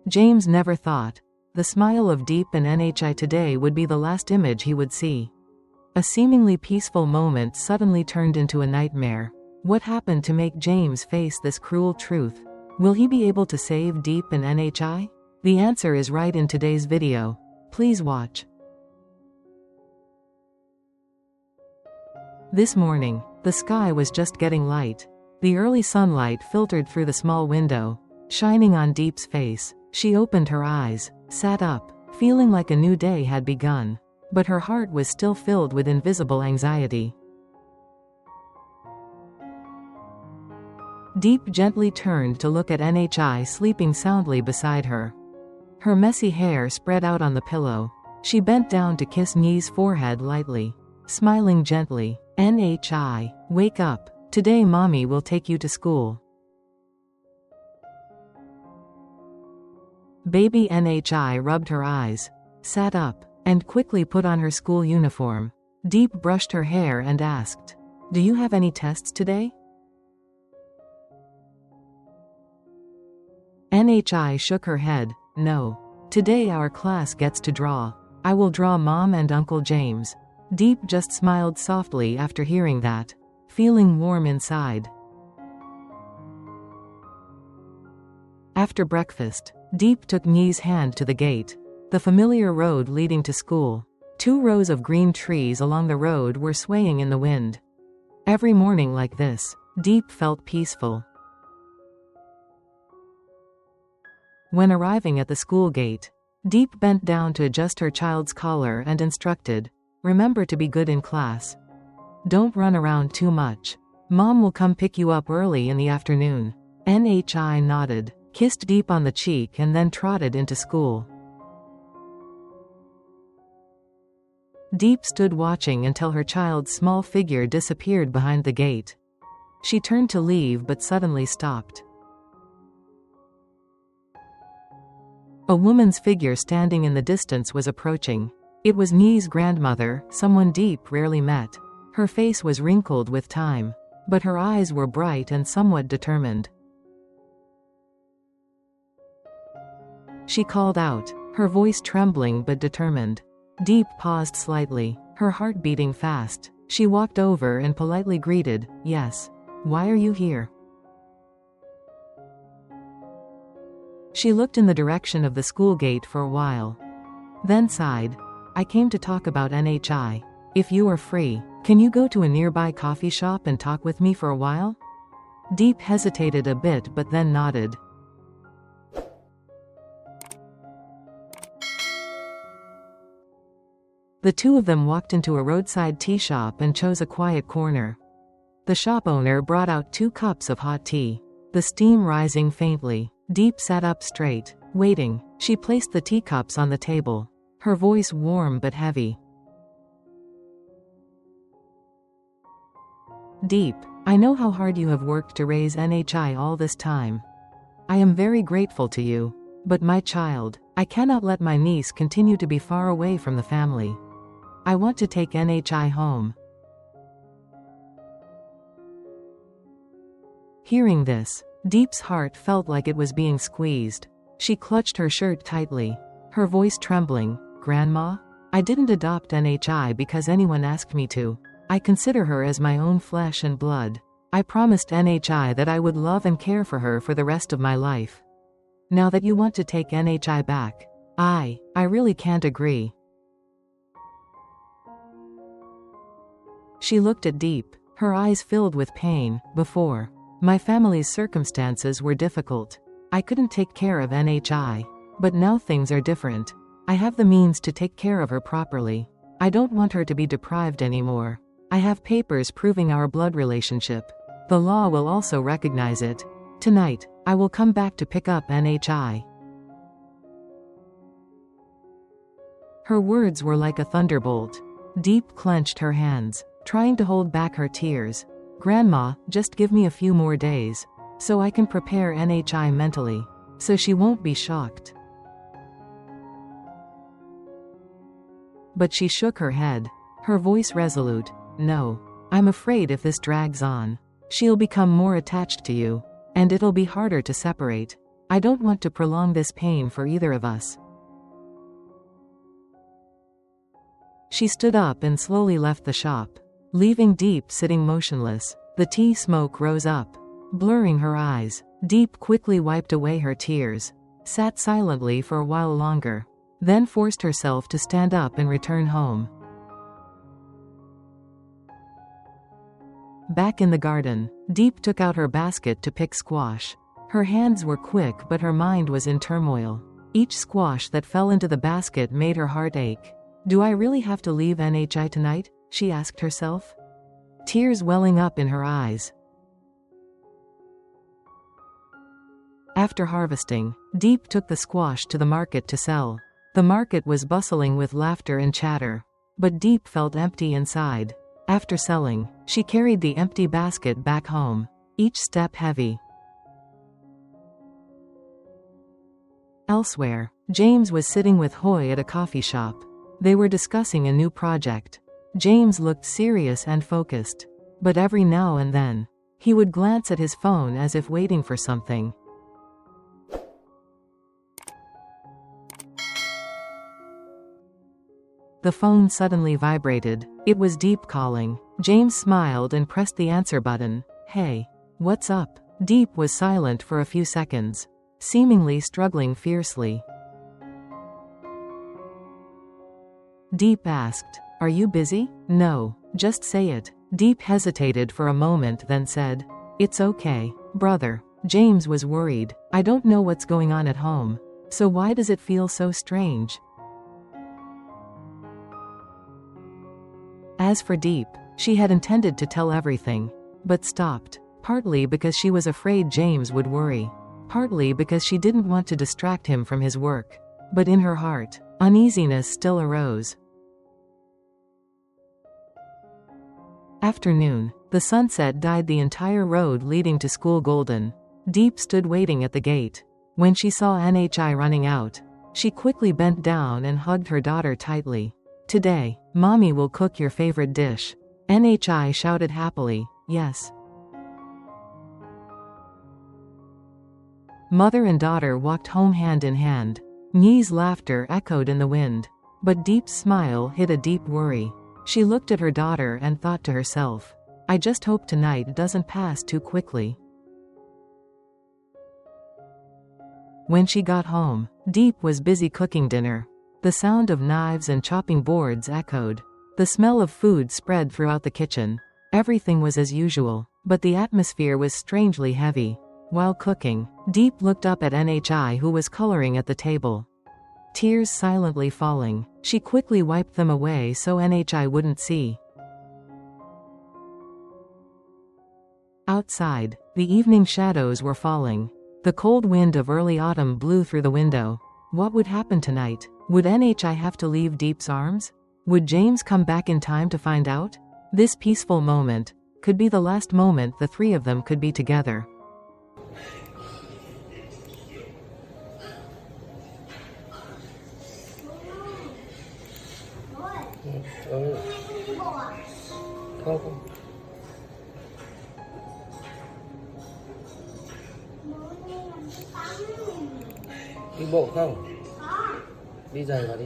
James never thought the smile of Diep and Nhi today would be the last image he would see. A seemingly peaceful moment suddenly turned into a nightmare. What happened to make James face this cruel truth? Will he be able to save Diep and Nhi? The answer is right in today's video. Please watch. This morning, the sky was just getting light. The early sunlight filtered through the small window, shining on Diep's face. She opened her eyes, sat up, feeling like a new day had begun. But her heart was still filled with invisible anxiety. Diep gently turned to look at Nhi sleeping soundly beside her. Her messy hair spread out on the pillow. She bent down to kiss Nhi's forehead lightly, smiling gently. Nhi, wake up. Today mommy will take you to school. Baby Nhi rubbed her eyes, sat up, and quickly put on her school uniform. Diep brushed her hair and asked, "Do you have any tests today?" Nhi shook her head. "No. Today our class gets to draw. I will draw Mom and Uncle James." Diep just smiled softly after hearing that, feeling warm inside. After breakfast, Diep took Nhi's hand to the gate, the familiar road leading to school. 2 rows of green trees along the road were swaying in the wind. Every morning like this, Diep felt peaceful. When arriving at the school gate, Diep bent down to adjust her child's collar and instructed, "Remember to be good in class. Don't run around too much. Mom will come pick you up early in the afternoon." Nhi nodded, kissed Diep on the cheek and then trotted into school. Diep stood watching until her child's small figure disappeared behind the gate. She turned to leave but suddenly stopped. A woman's figure standing in the distance was approaching. It was Nhi's grandmother, someone Diep rarely met. Her face was wrinkled with time, but her eyes were bright and somewhat determined. She called out, her voice trembling but determined. Diep paused slightly, her heart beating fast. She walked over and politely greeted, "Yes. Why are you here?" She looked in the direction of the school gate for a while, then sighed. "I came to talk about Nhi. If you are free, can you go to a nearby coffee shop and talk with me for a while?" Diep hesitated a bit but then nodded. The 2 of them walked into a roadside tea shop and chose a quiet corner. The shop owner brought out 2 cups of hot tea, the steam rising faintly. Diep sat up straight, waiting. She placed the teacups on the table, her voice warm but heavy. "Diep, I know how hard you have worked to raise Nhi all this time. I am very grateful to you. But my child, I cannot let my niece continue to be far away from the family. I want to take Nhi home." Hearing this, Diep's heart felt like it was being squeezed. She clutched her shirt tightly, her voice trembling. "Grandma, I didn't adopt Nhi because anyone asked me to. I consider her as my own flesh and blood. I promised Nhi that I would love and care for her for the rest of my life. Now that you want to take Nhi back, I really can't agree." She looked at Diep, her eyes filled with pain. "Before, my family's circumstances were difficult. I couldn't take care of Nhi. But now things are different. I have the means to take care of her properly. I don't want her to be deprived anymore. I have papers proving our blood relationship. The law will also recognize it. Tonight, I will come back to pick up Nhi." Her words were like a thunderbolt. Diep clenched her hands, trying to hold back her tears. "Grandma, just give me a few more days, so I can prepare Nhi mentally, so she won't be shocked." But she shook her head, her voice resolute. "No. I'm afraid if this drags on, she'll become more attached to you, and it'll be harder to separate. I don't want to prolong this pain for either of us. She stood up and slowly left the shop, leaving Diep sitting motionless. The tea smoke rose up, blurring her eyes. Diep quickly wiped away her tears, sat silently for a while longer, then forced herself to stand up and return home. Back in the garden, Diep took out her basket to pick squash. Her hands were quick but her mind was in turmoil. Each squash that fell into the basket made her heart ache. Do I really have to leave NHI tonight? She asked herself, tears welling up in her eyes. After harvesting, Diep took the squash to the market to sell. The market was bustling with laughter and chatter, but Diep felt empty inside. After selling, she carried the empty basket back home, each step heavy. Elsewhere, James was sitting with Hoy at a coffee shop. They were discussing a new project. James looked serious and focused, but every now and then, he would glance at his phone as if waiting for something. The phone suddenly vibrated. It was Diep calling. James smiled and pressed the answer button. Hey, what's up? Diep was silent for a few seconds, seemingly struggling fiercely. Diep asked, are you busy? No, just say it. Diep hesitated for a moment then said, it's okay, brother. James was worried. I don't know what's going on at home. So why does it feel so strange? As for Diep, she had intended to tell everything, but stopped, partly because she was afraid James would worry, partly because she didn't want to distract him from his work. But in her heart, uneasiness still arose. Afternoon, the sunset dyed the entire road leading to school golden. Diep stood waiting at the gate. When she saw NHI running out, she quickly bent down and hugged her daughter tightly. Today, Mommy will cook your favorite dish. NHI shouted happily, yes. Mother and daughter walked home hand in hand. Nhi's laughter echoed in the wind, but Diep's smile hid a deep worry. She looked at her daughter and thought to herself, I just hope tonight doesn't pass too quickly. When she got home, Diep was busy cooking dinner. The sound of knives and chopping boards echoed. The smell of food spread throughout the kitchen. Everything was as usual, but the atmosphere was strangely heavy. While cooking, Diep looked up at NHI who was coloring at the table. Tears silently falling, she quickly wiped them away so NHI wouldn't see. Outside, the evening shadows were falling. The cold wind of early autumn blew through the window. What would happen tonight? Would NHI have to leave Diep's arms? Would James come back in time to find out? This peaceful moment could be the last moment the three of them could be together. Không. Đi bộ không? Đi giày vào đi.